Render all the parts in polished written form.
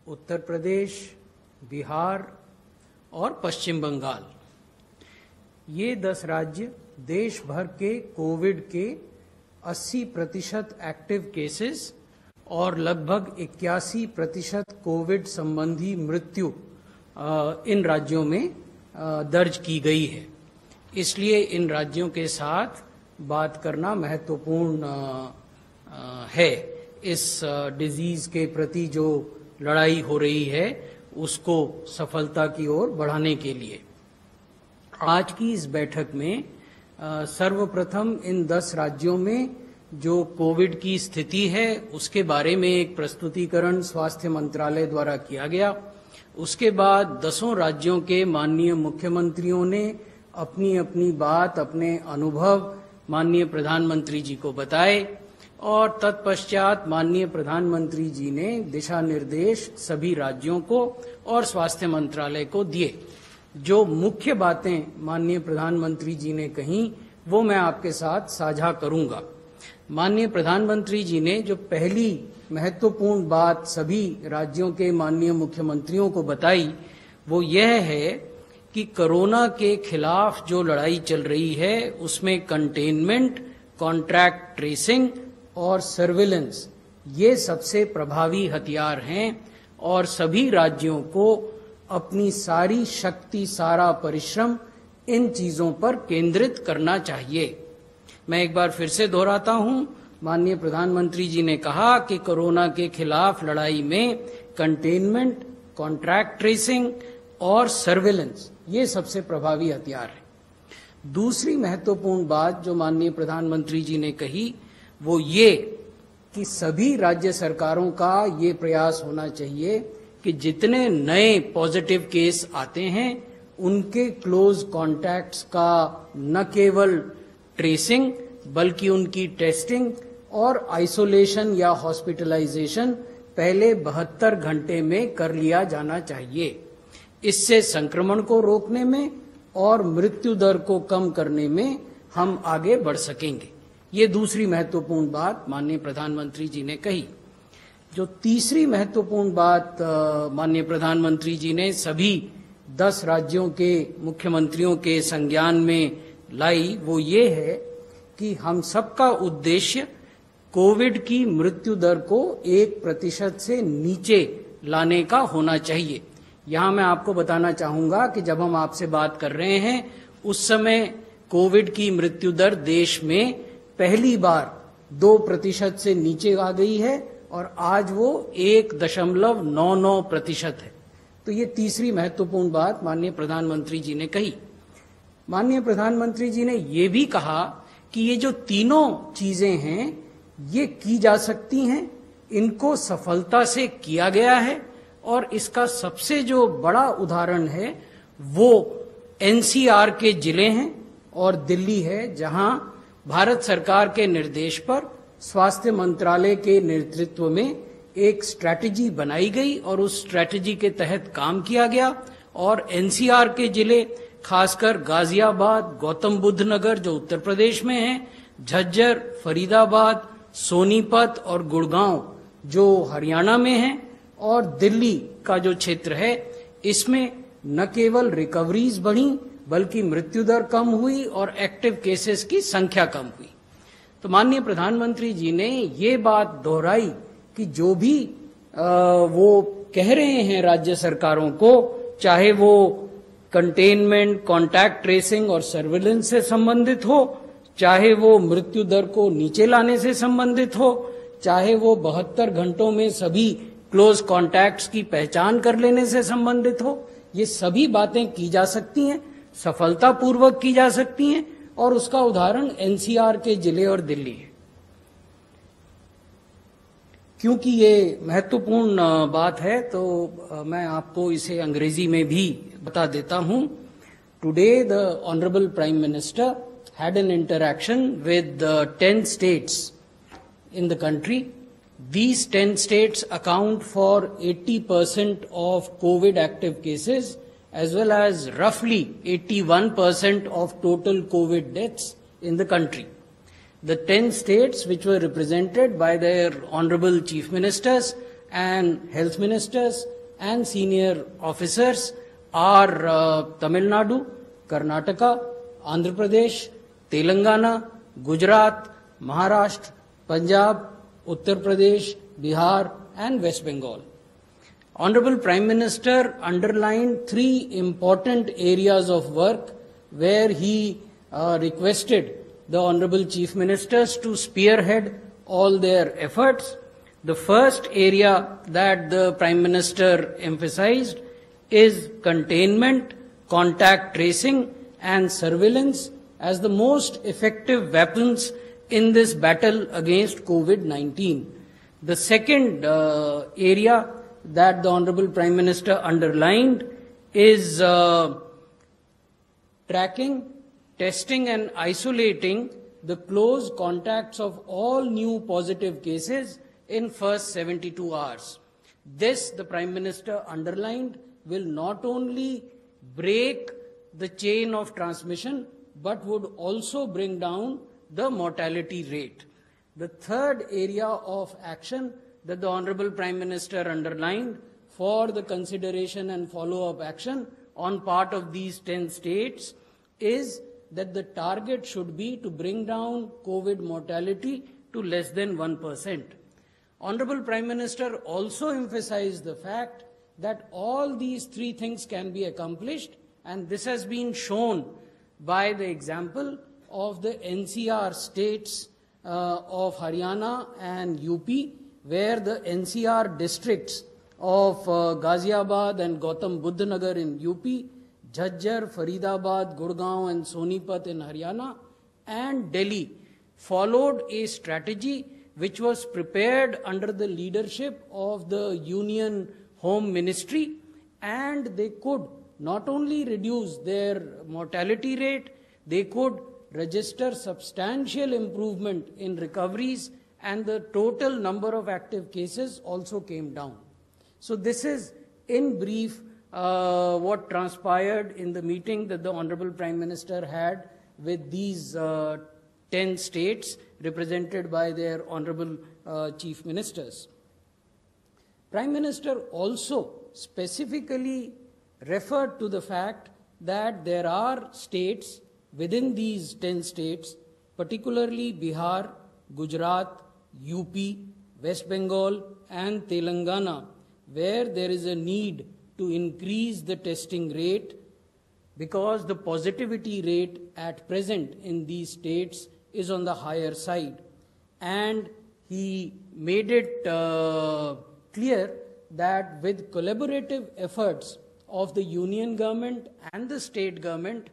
उत्तर प्रदेश, बिहार और पश्चिम बंगाल, ये 10 राज्य देश भर के कोविड के 80% एक्टिव केसेस और लगभग 81% कोविड संबंधी मृत्यु इन राज्यों में दर्ज की गई है। इसलिए इन राज्यों के साथ बात करना महत्वपूर्ण है। इस डिजीज के प्रति जो लड़ाई हो रही है उसको सफलता की ओर बढ़ाने के लिए आज की इस बैठक में सर्वप्रथम इन 10 राज्यों में जो कोविड की स्थिति है उसके बारे में एक प्रस्तुतिकरण स्वास्थ्य मंत्रालय द्वारा किया गया। उसके बाद 10 राज्यों के माननीय मुख्यमंत्रियों ने अपनी अपनी बात, अपने अनुभव माननीय प्रधानमंत्री जी को बताए और तत्पश्चात माननीय प्रधानमंत्री जी ने दिशा निर्देश सभी राज्यों को और स्वास्थ्य मंत्रालय को दिए। जो मुख्य बातें माननीय प्रधानमंत्री जी ने कही वो मैं आपके साथ साझा करूंगा। माननीय प्रधानमंत्री जी ने जो पहली महत्वपूर्ण बात सभी राज्यों के माननीय मुख्यमंत्रियों को बताई वो यह है कि कोरोना के खिलाफ जो लड़ाई चल रही है उसमें कंटेनमेंट, कॉन्ट्रैक्ट ट्रेसिंग और सर्विलेंस ये सबसे प्रभावी हथियार हैं और सभी राज्यों को अपनी सारी शक्ति, सारा परिश्रम इन चीजों पर केंद्रित करना चाहिए। मैं एक बार फिर से दोहराता हूं, माननीय प्रधानमंत्री जी ने कहा कि कोरोना के खिलाफ लड़ाई में कंटेनमेंट, कॉन्ट्रैक्ट ट्रेसिंग और सर्विलेंस ये सबसे प्रभावी हथियार है। दूसरी महत्वपूर्ण बात जो माननीय प्रधानमंत्री जी ने कही वो ये कि सभी राज्य सरकारों का ये प्रयास होना चाहिए कि जितने नए पॉजिटिव केस आते हैं उनके क्लोज कॉन्टैक्ट्स का न केवल ट्रेसिंग बल्कि उनकी टेस्टिंग और आइसोलेशन या हॉस्पिटलाइजेशन पहले 72 घंटे में कर लिया जाना चाहिए। इससे संक्रमण को रोकने में और मृत्यु दर को कम करने में हम आगे बढ़ सकेंगे। ये दूसरी महत्वपूर्ण बात माननीय प्रधानमंत्री जी ने कही। जो तीसरी महत्वपूर्ण बात माननीय प्रधानमंत्री जी ने सभी 10 राज्यों के मुख्यमंत्रियों के संज्ञान में लाई वो ये है कि हम सबका उद्देश्य कोविड की मृत्यु दर को 1% से नीचे लाने का होना चाहिए। यहां मैं आपको बताना चाहूंगा कि जब हम आपसे बात कर रहे हैं उस समय कोविड की मृत्यु दर देश में पहली बार 2% से नीचे आ गई है और आज वो 1.99% है। तो ये तीसरी महत्वपूर्ण बात माननीय प्रधानमंत्री जी ने कही। माननीय प्रधानमंत्री जी ने ये भी कहा कि ये जो तीनों चीजें हैं ये की जा सकती हैं, इनको सफलता से किया गया है और इसका सबसे जो बड़ा उदाहरण है वो एनसीआर के जिले हैं और दिल्ली है, जहां भारत सरकार के निर्देश पर स्वास्थ्य मंत्रालय के नेतृत्व में एक स्ट्रैटेजी बनाई गई और उस स्ट्रैटेजी के तहत काम किया गया और एनसीआर के जिले खासकर गाजियाबाद, गौतम बुद्ध नगर जो उत्तर प्रदेश में है, झज्जर, फरीदाबाद, सोनीपत और गुड़गांव जो हरियाणा में है और दिल्ली का जो क्षेत्र है इसमें न केवल रिकवरीज बढ़ी बल्कि मृत्यु दर कम हुई और एक्टिव केसेस की संख्या कम हुई। तो माननीय प्रधानमंत्री जी ने ये बात दोहराई कि जो भी वो कह रहे हैं राज्य सरकारों को, चाहे वो कंटेनमेंट, कॉन्टैक्ट ट्रेसिंग और सर्विलेंस से संबंधित हो, चाहे वो मृत्यु दर को नीचे लाने से संबंधित हो, चाहे वो 72 घंटों में सभी क्लोज कॉन्टैक्ट्स की पहचान कर लेने से संबंधित हो, ये सभी बातें की जा सकती हैं, सफलतापूर्वक की जा सकती हैं और उसका उदाहरण एनसीआर के जिले और दिल्ली है। क्योंकि ये महत्वपूर्ण बात है तो मैं आपको इसे अंग्रेजी में भी बता देता हूं। Today the honourable prime minister had an interaction with 10 states in the country. These 10 states account for 80% of COVID active cases as well as roughly 81% of total COVID deaths in the country. The 10 states which were represented by their honorable chief ministers and health ministers and senior officers are Tamil Nadu, Karnataka, Andhra Pradesh, Telangana, Gujarat, Maharashtra, Punjab, Uttar Pradesh, Bihar and West Bengal. Honorable Prime Minister underlined 3 important areas of work where he requested the Honorable Chief Ministers to spearhead all their efforts. The first area that the Prime Minister emphasized is containment, contact tracing and surveillance as the most effective weapons in this battle against COVID-19. The second area that the Honorable Prime Minister underlined is tracking, testing and isolating the close contacts of all new positive cases in first 72 hours. This, the Prime Minister underlined, will not only break the chain of transmission but would also bring down the mortality rate. The third area of action that the Honorable Prime Minister underlined for the consideration and follow-up action on part of these 10 states is that the target should be to bring down COVID mortality to less than 1%. Honorable Prime Minister also emphasized the fact that all these 3 things can be accomplished, and this has been shown by the example of the NCR states of Haryana and UP, where the NCR districts of Ghaziabad and Gautam Buddha Nagar in UP, Jhajjar, Faridabad, Gurgaon and Sonipat in Haryana, and Delhi followed a strategy which was prepared under the leadership of the Union Home Ministry, and they could not only reduce their mortality rate, they could register substantial improvement in recoveries, and the total number of active cases also came down. So this is in brief what transpired in the meeting that the Honorable Prime Minister had with these 10 states represented by their Honorable Chief Ministers. Prime Minister also specifically referred to the fact that there are states within these 10 states, particularly Bihar, Gujarat, UP, West Bengal and Telangana, where there is a need to increase the testing rate because the positivity rate at present in these states is on the higher side. And he made it clear that with collaborative efforts of the union government and the state government,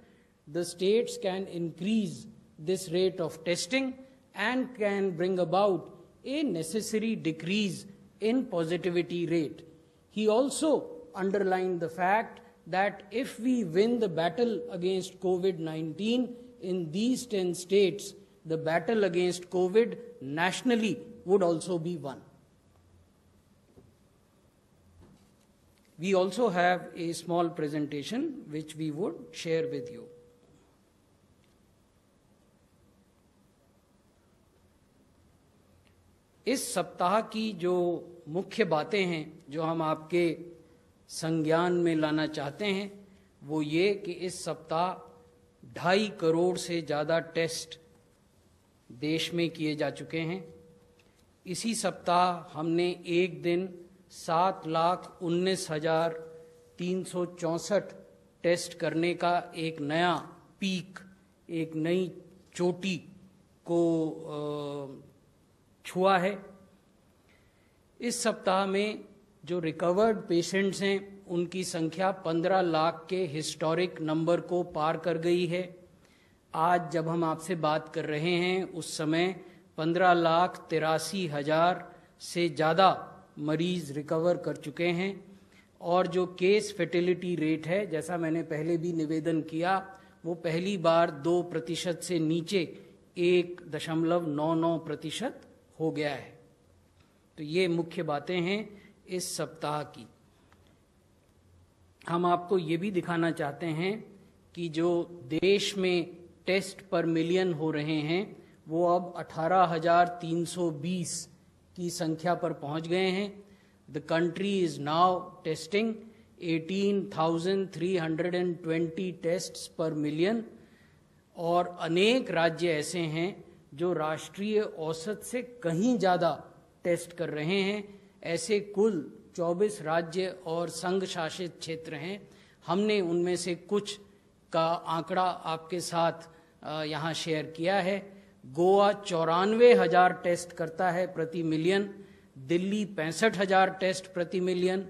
the states can increase this rate of testing and can bring about a necessary decrease in positivity rate. He also underlined the fact that if we win the battle against COVID-19 in these 10 states, the battle against COVID nationally would also be won. We also have a small presentation which we would share with you. इस सप्ताह की जो मुख्य बातें हैं जो हम आपके संज्ञान में लाना चाहते हैं वो ये कि इस सप्ताह 2.5 करोड़ से ज़्यादा टेस्ट देश में किए जा चुके हैं। इसी सप्ताह हमने एक दिन 7,19,364 टेस्ट करने का एक नया पीक, एक नई चोटी को छुआ है। इस सप्ताह में जो रिकवर्ड पेशेंट्स हैं उनकी संख्या 15 लाख के हिस्टोरिक नंबर को पार कर गई है। आज जब हम आपसे बात कर रहे हैं उस समय 15,83,000 से ज़्यादा मरीज रिकवर कर चुके हैं और जो केस फेटिलिटी रेट है, जैसा मैंने पहले भी निवेदन किया, वो पहली बार 2% से नीचे 1.99% हो गया है। तो ये मुख्य बातें हैं इस सप्ताह की। हम आपको ये भी दिखाना चाहते हैं कि जो देश में टेस्ट पर मिलियन हो रहे हैं वो अब 18,320 की संख्या पर पहुंच गए हैं। The country is now testing 18,320 tests per million, और अनेक राज्य ऐसे हैं जो राष्ट्रीय औसत से कहीं ज़्यादा टेस्ट कर रहे हैं। ऐसे कुल 24 राज्य और संघ शासित क्षेत्र हैं। हमने उनमें से कुछ का आंकड़ा आपके साथ यहाँ शेयर किया है। गोवा 94,000 टेस्ट करता है प्रति मिलियन, दिल्ली 65,000 टेस्ट प्रति मिलियन,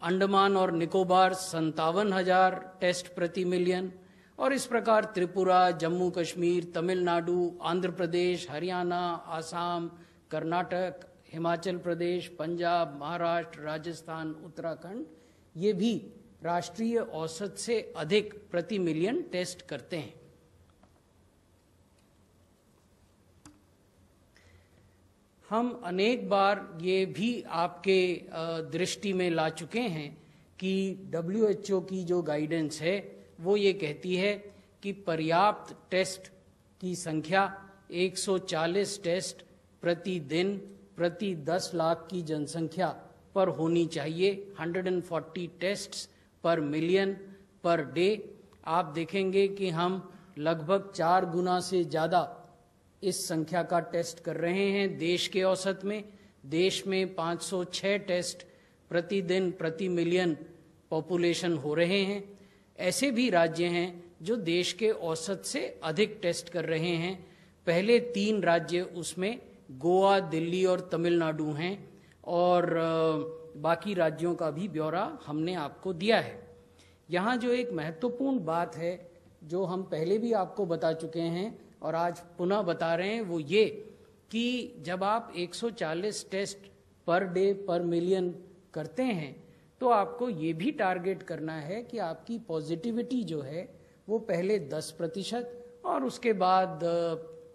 अंडमान और निकोबार 57,000 टेस्ट प्रति मिलियन, और इस प्रकार त्रिपुरा, जम्मू कश्मीर, तमिलनाडु, आंध्र प्रदेश, हरियाणा, आसाम, कर्नाटक, हिमाचल प्रदेश, पंजाब, महाराष्ट्र, राजस्थान, उत्तराखंड, ये भी राष्ट्रीय औसत से अधिक प्रति मिलियन टेस्ट करते हैं। हम अनेक बार ये भी आपके दृष्टि में ला चुके हैं कि WHO की जो गाइडेंस है वो ये कहती है कि पर्याप्त टेस्ट की संख्या 140 टेस्ट प्रतिदिन प्रति 10 लाख की जनसंख्या पर होनी चाहिए, 140 टेस्ट्स पर मिलियन पर डे। आप देखेंगे कि हम लगभग 4 गुना से ज़्यादा इस संख्या का टेस्ट कर रहे हैं देश के औसत में। देश में 506 टेस्ट प्रतिदिन प्रति मिलियन पॉपुलेशन हो रहे हैं। ऐसे भी राज्य हैं जो देश के औसत से अधिक टेस्ट कर रहे हैं। पहले 3 राज्य उसमें गोवा, दिल्ली और तमिलनाडु हैं, और बाकी राज्यों का भी ब्यौरा हमने आपको दिया है। यहाँ जो एक महत्वपूर्ण बात है जो हम पहले भी आपको बता चुके हैं और आज पुनः बता रहे हैं, वो ये कि जब आप 140 टेस्ट पर डे पर मिलियन करते हैं तो आपको ये भी टारगेट करना है कि आपकी पॉजिटिविटी जो है वो पहले 10% और उसके बाद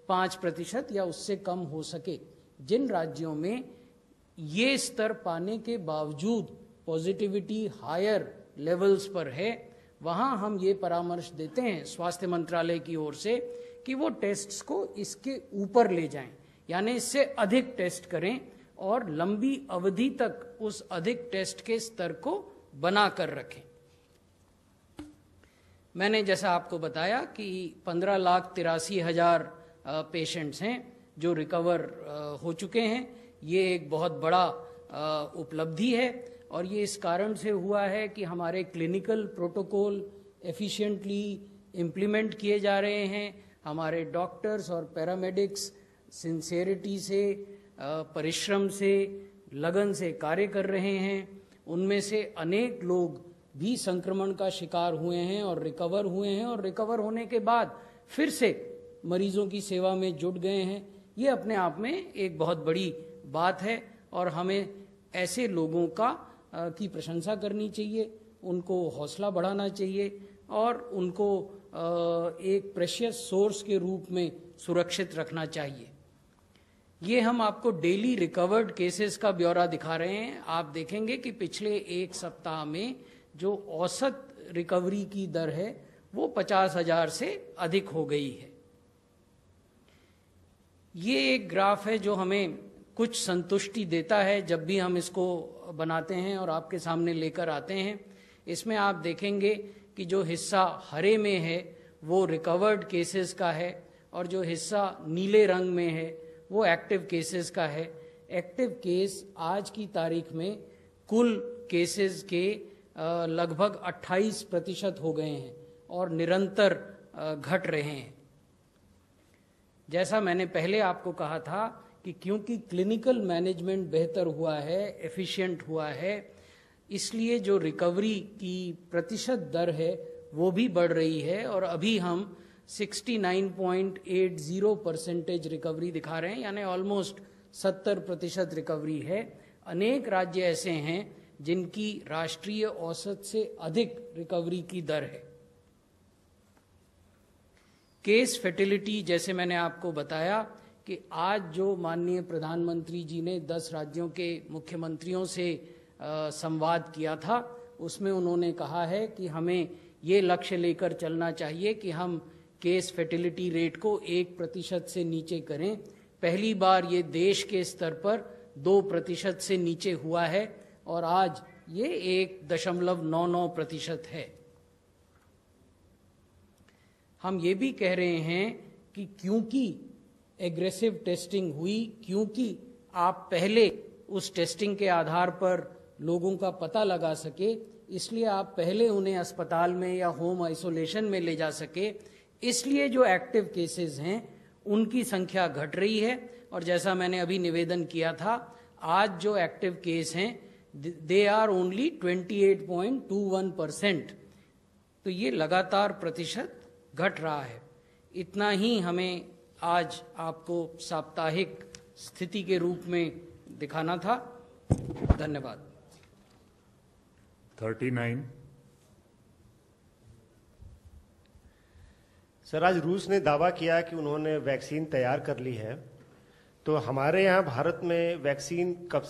5% या उससे कम हो सके। जिन राज्यों में ये स्तर पाने के बावजूद पॉजिटिविटी हायर लेवल्स पर है, वहाँ हम ये परामर्श देते हैं स्वास्थ्य मंत्रालय की ओर से कि वो टेस्ट्स को इसके ऊपर ले जाएं, यानी इससे अधिक टेस्ट करें और लंबी अवधि तक उस अधिक टेस्ट के स्तर को बना कर रखें। मैंने जैसा आपको बताया कि 15,83,000 पेशेंट्स हैं जो रिकवर हो चुके हैं। ये एक बहुत बड़ा उपलब्धि है और ये इस कारण से हुआ है कि हमारे क्लिनिकल प्रोटोकॉल एफिशिएंटली इम्प्लीमेंट किए जा रहे हैं। हमारे डॉक्टर्स और पैरामेडिक्स सिंसियरिटी से, परिश्रम से, लगन से कार्य कर रहे हैं। उनमें से अनेक लोग भी संक्रमण का शिकार हुए हैं और रिकवर हुए हैं, और रिकवर होने के बाद फिर से मरीजों की सेवा में जुट गए हैं। ये अपने आप में एक बहुत बड़ी बात है और हमें ऐसे लोगों की प्रशंसा करनी चाहिए, उनको हौसला बढ़ाना चाहिए और उनको एक प्रेशियस सोर्स के रूप में सुरक्षित रखना चाहिए। ये हम आपको डेली रिकवर्ड केसेस का ब्यौरा दिखा रहे हैं। आप देखेंगे कि पिछले 1 सप्ताह में जो औसत रिकवरी की दर है वो 50,000 से अधिक हो गई है। ये एक ग्राफ है जो हमें कुछ संतुष्टि देता है जब भी हम इसको बनाते हैं और आपके सामने लेकर आते हैं। इसमें आप देखेंगे कि जो हिस्सा हरे में है वो रिकवर्ड केसेस का है और जो हिस्सा नीले रंग में है वो एक्टिव केसेस का है। एक्टिव केस आज की तारीख में कुल केसेस के लगभग 28% हो गए हैं और निरंतर घट रहे हैं। जैसा मैंने पहले आपको कहा था कि क्योंकि क्लिनिकल मैनेजमेंट बेहतर हुआ है, एफिशिएंट हुआ है, इसलिए जो रिकवरी की प्रतिशत दर है वो भी बढ़ रही है और अभी हम 69.80% रिकवरी दिखा रहे हैं, यानी ऑलमोस्ट 70% रिकवरी है। अनेक राज्य ऐसे हैं जिनकी राष्ट्रीय औसत से अधिक रिकवरी की दर है। केस फर्टिलिटी, जैसे मैंने आपको बताया कि आज जो माननीय प्रधानमंत्री जी ने 10 राज्यों के मुख्यमंत्रियों से संवाद किया था, उसमें उन्होंने कहा है कि हमें ये लक्ष्य लेकर चलना चाहिए कि हम केस फर्टिलिटी रेट को 1% से नीचे करें। पहली बार ये देश के स्तर पर 2% से नीचे हुआ है और आज ये 1.99% है। हम ये भी कह रहे हैं कि क्योंकि एग्रेसिव टेस्टिंग हुई, क्योंकि आप पहले उस टेस्टिंग के आधार पर लोगों का पता लगा सके, इसलिए आप पहले उन्हें अस्पताल में या होम आइसोलेशन में ले जा सके, इसलिए जो एक्टिव केसेस हैं उनकी संख्या घट रही है। और जैसा मैंने अभी निवेदन किया था, आज जो एक्टिव केस हैं दे आर ओनली 28.21%। तो ये लगातार प्रतिशत घट रहा है। इतना ही हमें आज आपको साप्ताहिक स्थिति के रूप में दिखाना था। धन्यवाद। 39। सर, आज रूस ने दावा किया कि उन्होंने वैक्सीन तैयार कर ली है, तो हमारे यहाँ भारत में वैक्सीन कब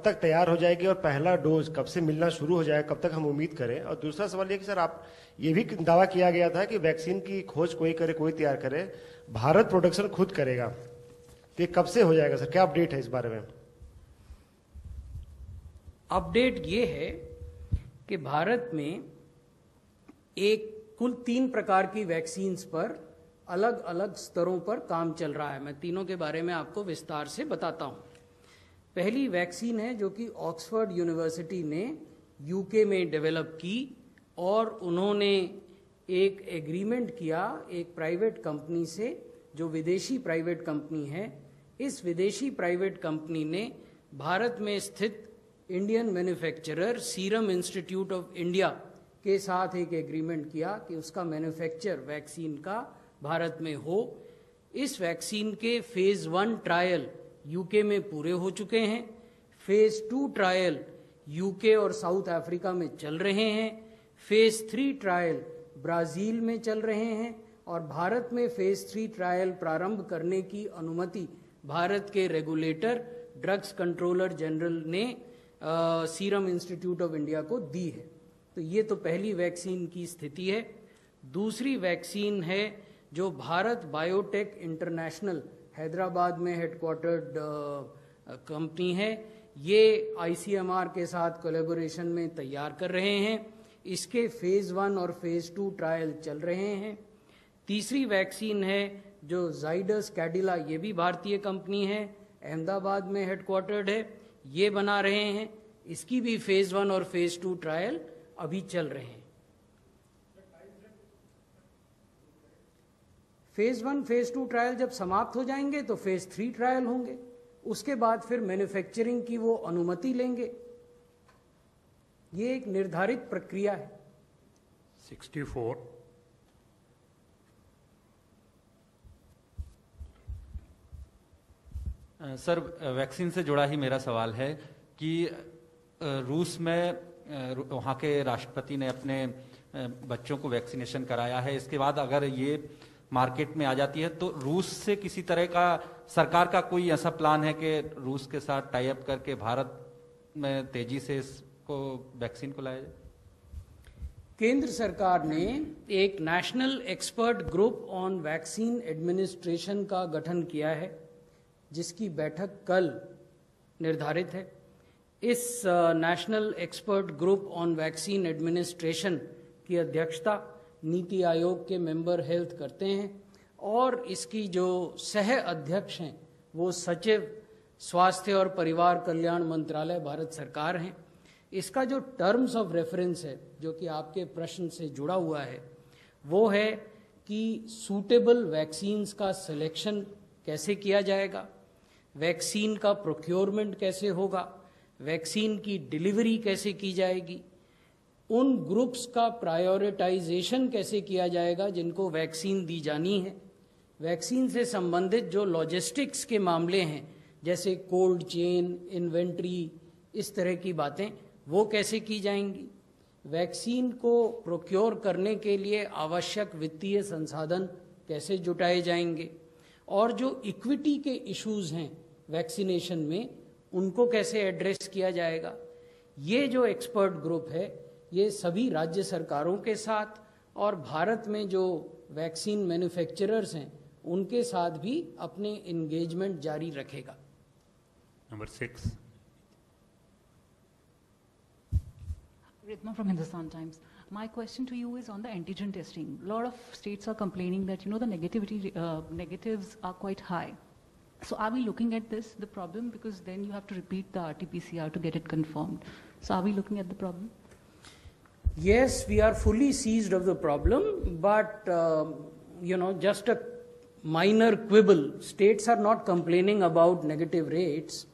तक तैयार हो जाएगी और पहला डोज कब से मिलना शुरू हो जाए, कब तक हम उम्मीद करें? और दूसरा सवाल ये कि सर, आप ये भी दावा किया गया था कि वैक्सीन की खोज कोई करे, कोई तैयार करे, भारत प्रोडक्शन खुद करेगा, तो ये कब से हो जाएगा सर? क्या अपडेट है इस बारे में? अपडेट ये है कि भारत में कुल 3 प्रकार की वैक्सीन्स पर अलग अलग स्तरों पर काम चल रहा है। मैं तीनों के बारे में आपको विस्तार से बताता हूं। पहली वैक्सीन है जो कि ऑक्सफोर्ड यूनिवर्सिटी ने यूके में डेवलप की और उन्होंने एक एग्रीमेंट किया एक प्राइवेट कंपनी से, जो विदेशी प्राइवेट कंपनी है। इस विदेशी प्राइवेट कंपनी ने भारत में स्थित Indian manufacturer serum institute of India के साथ एक एग्रीमेंट किया कि उसका मैन्युफैक्चर वैक्सीन का भारत में हो। इस वैक्सीन के फेज 1 ट्रायल यूके में पूरे हो चुके हैं। फेज 2 ट्रायल यूके और साउथ अफ्रीका में चल रहे हैं। फेज 3 ट्रायल ब्राजील में चल रहे हैं और भारत में फेज 3 ट्रायल प्रारंभ करने की अनुमति भारत के रेगुलेटर ड्रग्स कंट्रोलर जनरल ने सीरम इंस्टीट्यूट ऑफ इंडिया को दी है। तो ये तो पहली वैक्सीन की स्थिति है। दूसरी वैक्सीन है जो भारत बायोटेक इंटरनेशनल हैदराबाद में हेडक्वार्टर्ड कंपनी है। ये आईसीएमआर के साथ कोलैबोरेशन में तैयार कर रहे हैं। इसके फेज 1 और फेज 2 ट्रायल चल रहे हैं। तीसरी वैक्सीन है जो जाइडस कैडिला, ये भी भारतीय कंपनी है, अहमदाबाद में हेडक्वार्टर्ड है, ये बना रहे हैं। इसकी भी फेज 1 और फेज 2 ट्रायल अभी चल रहे हैं। फेज 1 फेज 2 ट्रायल जब समाप्त हो जाएंगे तो फेज 3 ट्रायल होंगे। उसके बाद फिर मैन्युफैक्चरिंग की वो अनुमति लेंगे। ये एक निर्धारित प्रक्रिया है। 64। सर, वैक्सीन से जुड़ा ही मेरा सवाल है कि रूस में वहाँ के राष्ट्रपति ने अपने बच्चों को वैक्सीनेशन कराया है। इसके बाद अगर ये मार्केट में आ जाती है तो रूस से किसी तरह का सरकार का कोई ऐसा प्लान है कि रूस के साथ टाई अप करके भारत में तेजी से इसको वैक्सीन को लाया जाए? केंद्र सरकार ने एक national expert group on vaccine administration का गठन किया है, जिसकी बैठक कल निर्धारित है। इस national expert group on vaccine administration की अध्यक्षता नीति आयोग के मेंबर हेल्थ करते हैं और इसकी जो सह अध्यक्ष हैं वो सचिव स्वास्थ्य और परिवार कल्याण मंत्रालय भारत सरकार हैं। इसका जो टर्म्स ऑफ रेफरेंस है, जो कि आपके प्रश्न से जुड़ा हुआ है, वो है कि सूटेबल वैक्सीन्स का सिलेक्शन कैसे किया जाएगा, वैक्सीन का प्रोक्योरमेंट कैसे होगा, वैक्सीन की डिलीवरी कैसे की जाएगी, उन ग्रुप्स का प्रायोरिटाइजेशन कैसे किया जाएगा जिनको वैक्सीन दी जानी है, वैक्सीन से संबंधित जो लॉजिस्टिक्स के मामले हैं जैसे कोल्ड चेन, इन्वेंट्री, इस तरह की बातें वो कैसे की जाएंगी, वैक्सीन को प्रोक्योर करने के लिए आवश्यक वित्तीय संसाधन कैसे जुटाए जाएंगे और जो इक्विटी के इश्यूज हैं वैक्सीनेशन में उनको कैसे एड्रेस किया जाएगा। ये जो एक्सपर्ट ग्रुप है ये सभी राज्य सरकारों के साथ और भारत में जो वैक्सीन मैन्युफैक्चरर्स हैं उनके साथ भी अपने एंगेजमेंट जारी रखेगा। Number 6. Ritma from Hindustan Times. My question to you is on the antigen testing. A lot of states are complaining that, the negatives are quite high. So are we looking at this, the problem? Because then you have to repeat the RT-PCR to get it confirmed. So are we looking at the problem? Yes, we are fully seized of the problem, but, just a minor quibble. States are not complaining about negative rates.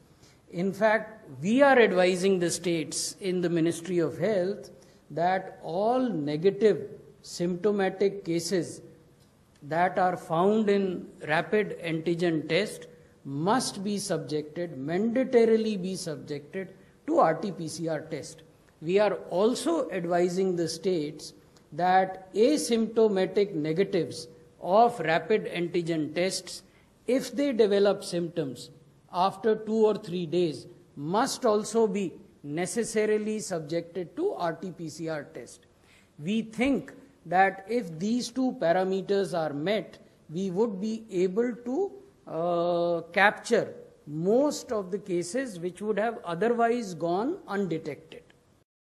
In fact, we are advising the states in the Ministry of Health that all negative symptomatic cases that are found in rapid antigen test must be mandatorily be subjected to RT-PCR test. We are also advising the states that asymptomatic negatives of rapid antigen tests, if they develop symptoms after 2 or 3 days, must also be necessarily subjected to RT-PCR test. We think that if these two parameters are met, we would be able to capture most of the cases which would have otherwise gone undetected.